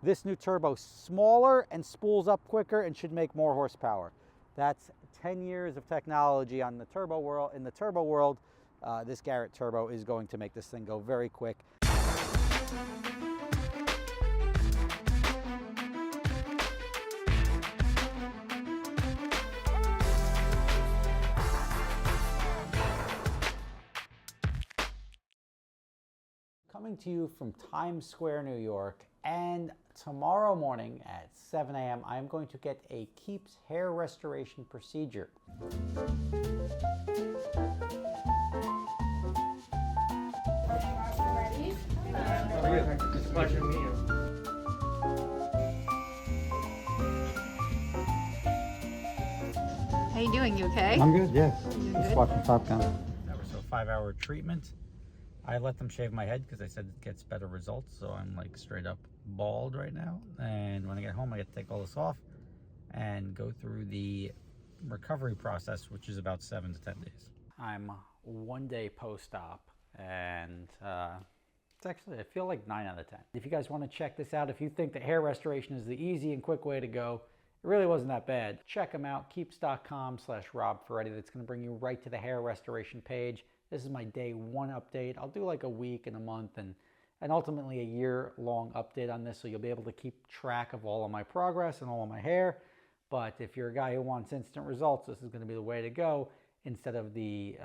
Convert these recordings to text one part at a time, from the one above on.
This new turbo, smaller and spools up quicker and should make more horsepower. That's 10 years of technology on the turbo world. In the turbo world, this Garrett Turbo is going to make this thing go very quick. Coming to you from Times Square, New York, and tomorrow morning at 7 a.m. I am going to get a Keeps hair restoration procedure. It's a pleasure to meet you. How you doing? You okay? I'm good, yes. You Just good? watching Top Gun. That was a 5-hour treatment. I let them shave my head because they said it gets better results, so I'm like straight up bald right now. And when I get home, I get to take all this off and go through the recovery process, which is about 7 to 10 days. I'm 1 day post-op, and it's actually, I feel like 9 out of 10. If you guys want to check this out, if you think that hair restoration is the easy and quick way to go, it really wasn't that bad. Check them out, keeps.com/RobFerretti. That's going to bring you right to the hair restoration page. This is my day 1 update. I'll do like a week and a month and ultimately a year-long update on this, so you'll be able to keep track of all of my progress and all of my hair. But if you're a guy who wants instant results, this is going to be the way to go instead of the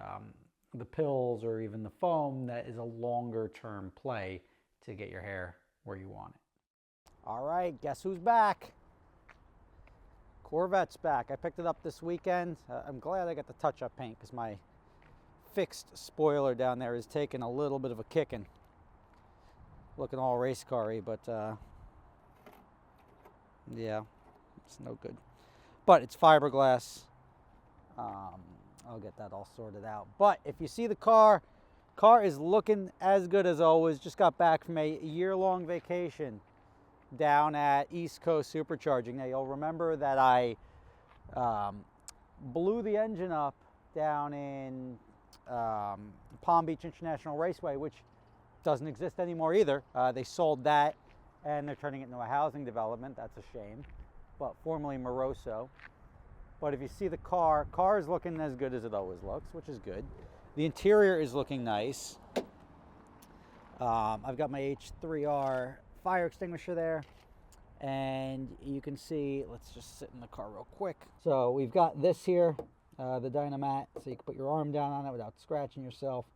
pills or even the foam. That is a longer-term play to get your hair where you want it. All right, guess who's back? Corvette's back. I picked it up this weekend. I'm glad I got the touch-up paint because my fixed spoiler down there is taking a little bit of a kicking. Looking all race car-y, but yeah, it's no good. But it's fiberglass. I'll get that all sorted out. But if you see the car is looking as good as always. Just got back from a year-long vacation down at East Coast Supercharging. Now you'll remember that I blew the engine up down in Palm Beach International Raceway, which doesn't exist anymore either. They sold that and they're turning it into a housing development. That's a shame, but formerly Moroso. But if you see the car is looking as good as it always looks, which is good. The interior is looking nice. I've got my H3R fire extinguisher there, and you can see, let's just sit in the car real quick. So we've got this here, the Dynamat, so you can put your arm down on it without scratching yourself.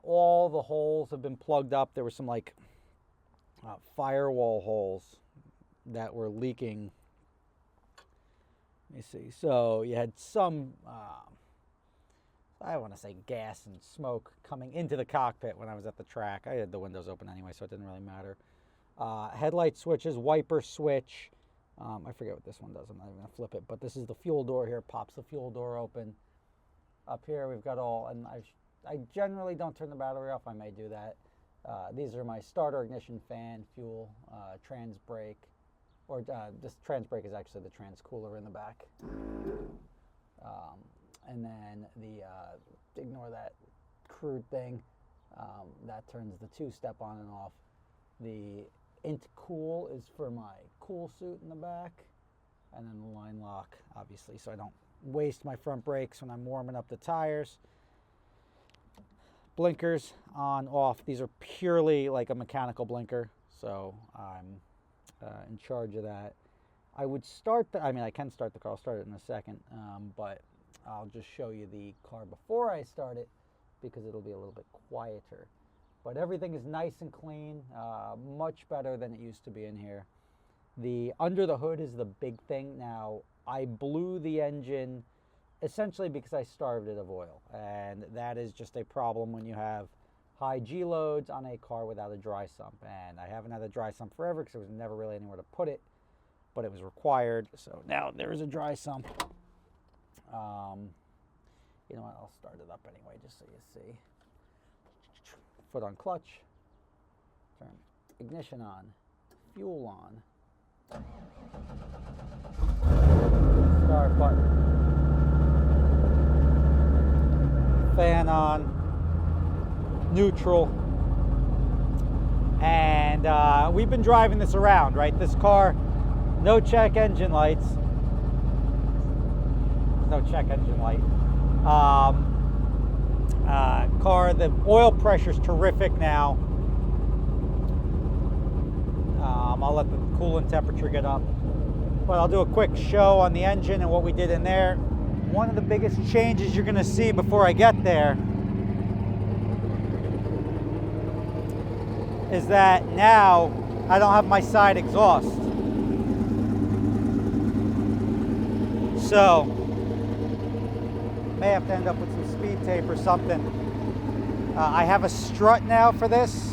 All the holes have been plugged up. There were some like firewall holes that were leaking. Let me see. So you had some, I want to say gas and smoke coming into the cockpit when I was at the track. I had the windows open anyway, so it didn't really matter. Headlight switches, wiper switch. I forget what this one does. I'm not even going to flip it, but this is the fuel door here. Pops the fuel door open. Up here we've got all, and I generally don't turn the battery off. I may do that. These are my starter, ignition, fan, fuel, trans brake, or this trans brake is actually the trans cooler in the back. And then the, ignore that crude thing, that turns the 2-step on and off. The int cool is for my cool suit in the back, and then the line lock, obviously, so I don't waste my front brakes when I'm warming up the tires. Blinkers on, off. These are purely like a mechanical blinker, so I'm in charge of that. I would start I can start the car. I'll start it in a second, but I'll just show you the car before I start it because it'll be a little bit quieter. But everything is nice and clean, much better than it used to be in here. The under the hood is the big thing. Now, I blew the engine essentially because I starved it of oil, and that is just a problem when you have high G loads on a car without a dry sump. And I haven't had a dry sump forever because there was never really anywhere to put it, but it was required. So now there is a dry sump. You know what, I'll start it up anyway just so you see. Foot on clutch, turn ignition on, fuel on, start button, fan on, neutral, And we've been driving this around, right? This car, no check engine lights. No check engine light. Car, the oil pressure's terrific now. I'll let the coolant temperature get up. But I'll do a quick show on the engine and what we did in there. One of the biggest changes you're gonna see before I get there is that now I don't have my side exhaust. So, may have to end up with some speed tape or something. I have a strut now for this.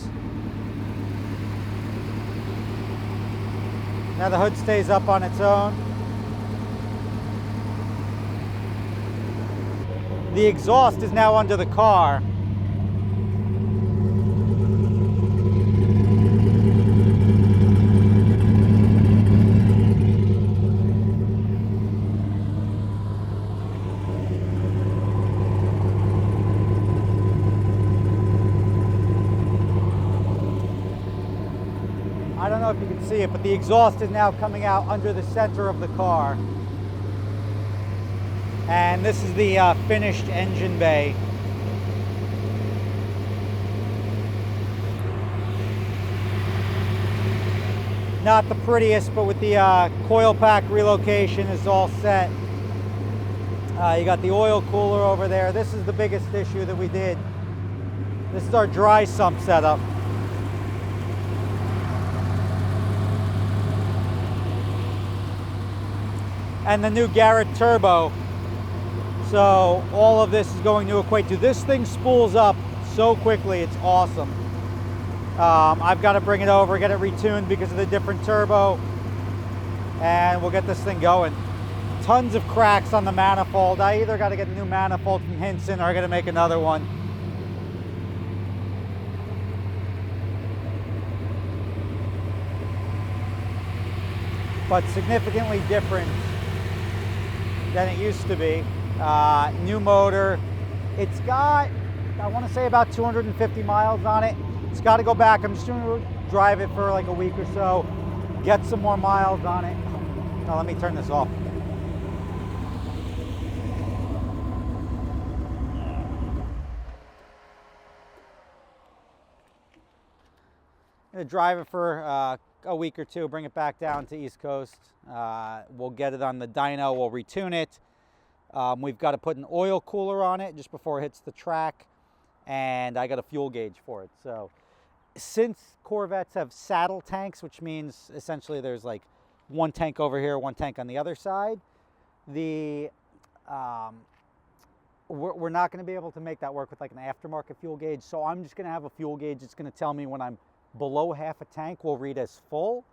Now the hood stays up on its own. The exhaust is now under the car. I don't know if you can see it, but the exhaust is now coming out under the center of the car. And this is the finished engine bay. Not the prettiest, but with the coil pack relocation is all set. You got the oil cooler over there. This is the biggest issue that we did. This is our dry sump setup. And the new Garrett Turbo. So all of this is going to equate to, this thing spools up so quickly, it's awesome. I've got to bring it over, get it retuned because of the different turbo, and we'll get this thing going. Tons of cracks on the manifold. I either got to get a new manifold from Hinson or I got to make another one. But significantly different than it used to be. New motor. It's got, I want to say about 250 miles on it. It's got to go back. I'm just going to drive it for like a week or so, get some more miles on it. Now let me turn this off. I'm going to drive it for a week or two, bring it back down to East Coast. We'll get it on the dyno, we'll retune it. We've got to put an oil cooler on it just before it hits the track, and I got a fuel gauge for it. So since Corvettes have saddle tanks, which means essentially there's like one tank over here, one tank on the other side, we're not going to be able to make that work with like an aftermarket fuel gauge. So I'm just going to have a fuel gauge that's going to tell me when I'm below half a tank will read as full,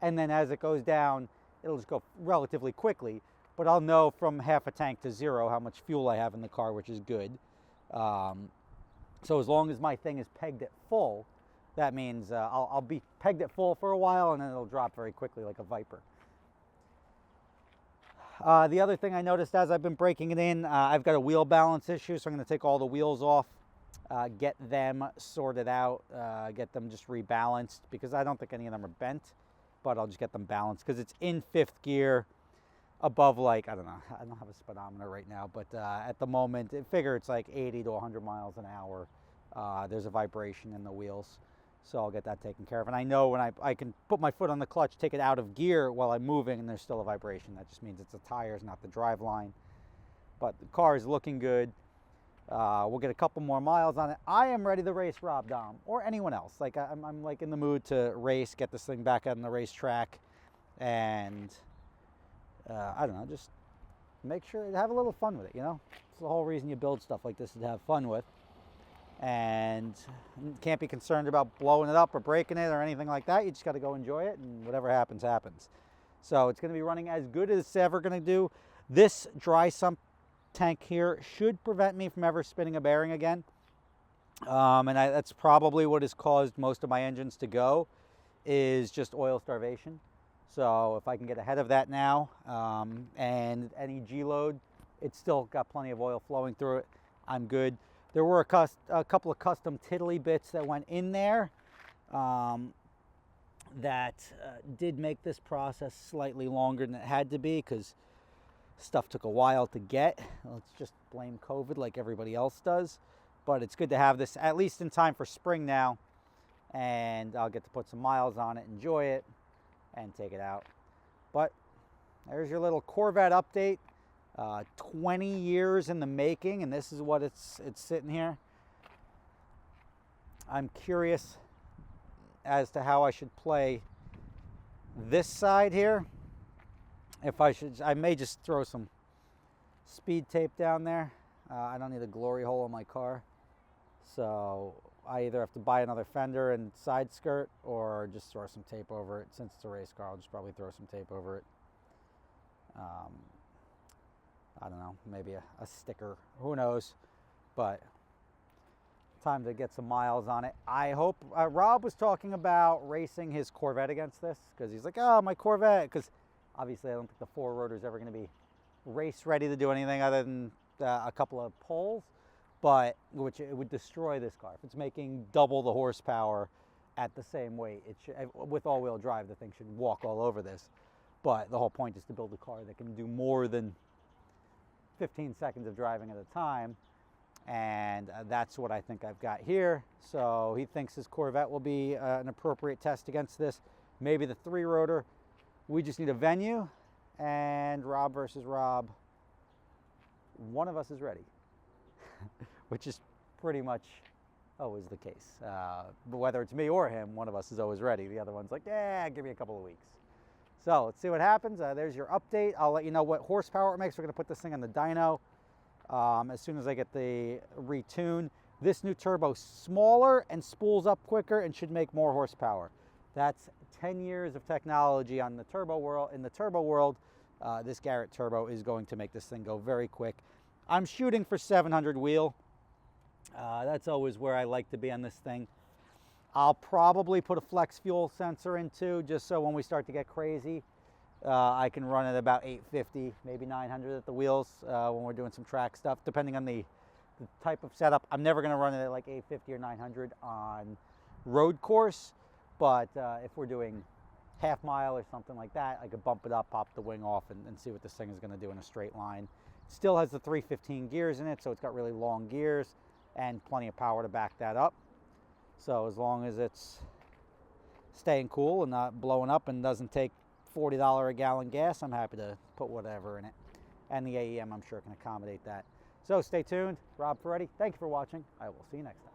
and then as it goes down it'll just go relatively quickly, but I'll know from half a tank to zero how much fuel I have in the car, which is good. So as long as my thing is pegged at full, that means I'll be pegged at full for a while, and then it'll drop very quickly like a Viper. The other thing I noticed as I've been breaking it in, I've got a wheel balance issue, so I'm going to take all the wheels off, get them sorted out, get them just rebalanced, because I don't think any of them are bent, but I'll just get them balanced because it's in 5th gear above, like, I don't know, I don't have a speedometer right now, but at the moment, figure it's like 80 to 100 miles an hour. There's a vibration in the wheels, so I'll get that taken care of. And I know when I can put my foot on the clutch, take it out of gear while I'm moving, and there's still a vibration. That just means it's the tires, not the drive line. But the car is looking good. We'll get a couple more miles on it. I am ready to race Rob Dom or anyone else. Like I'm like in the mood to race, get this thing back on the racetrack, and I don't know, just make sure to have a little fun with it. You know, it's the whole reason you build stuff like this, is to have fun with, and you can't be concerned about blowing it up or breaking it or anything like that. You just got to go enjoy it, and whatever happens, happens. So it's going to be running as good as it's ever going to do. This dry sump tank here should prevent me from ever spinning a bearing again, and that's probably what has caused most of my engines to go, is just oil starvation. So if I can get ahead of that now, and any G-load, it's still got plenty of oil flowing through it, I'm good. There were a couple of custom tiddly bits that went in there. that did make this process slightly longer than it had to be because stuff took a while to get. Let's just blame COVID like everybody else does. But it's good to have this at least in time for spring now. And I'll get to put some miles on it, enjoy it, and take it out. But there's your little Corvette update. 20 years in the making, and this is what it's sitting here. I'm curious as to how I should play this side here. If I may just throw some speed tape down there. I don't need a glory hole in my car, so I either have to buy another fender and side skirt or just throw some tape over it. Since it's a race car, I'll just probably throw some tape over it. I don't know, maybe a sticker, who knows, but time to get some miles on it. I hope, Rob was talking about racing his Corvette against this, because he's like, oh, my Corvette, because obviously I don't think the four rotor is ever going to be race ready to do anything other than a couple of poles, but which it would destroy this car. If it's making double the horsepower at the same weight, it should, with all-wheel drive, the thing should walk all over this. But the whole point is to build a car that can do more than 15 seconds of driving at a time, and that's what I think I've got here. So he thinks his Corvette will be an appropriate test against this. Maybe the 3-rotor. We just need a venue, and Rob versus Rob, one of us is ready, which is pretty much always the case. But whether it's me or him, one of us is always ready. The other one's like, yeah, give me a couple of weeks. So let's see what happens. There's your update. I'll let you know what horsepower it makes. We're going to put this thing on the dyno as soon as I get the retune. This new turbo smaller and spools up quicker and should make more horsepower. That's 10 years of technology on the turbo world. In the turbo world, this Garrett Turbo is going to make this thing go very quick. I'm shooting for 700 wheel. That's always where I like to be on this thing. I'll probably put a flex fuel sensor in too, just so when we start to get crazy, I can run at about 850, maybe 900 at the wheels when we're doing some track stuff, depending on the type of setup. I'm never going to run it at like 850 or 900 on road course, but if we're doing half mile or something like that, I could bump it up, pop the wing off, and see what this thing is going to do in a straight line. Still has the 315 gears in it, so it's got really long gears and plenty of power to back that up. So as long as it's staying cool and not blowing up and doesn't take $40 a gallon gas, I'm happy to put whatever in it. And the AEM, I'm sure, can accommodate that. So stay tuned. Rob Ferretti, thank you for watching. I will see you next time.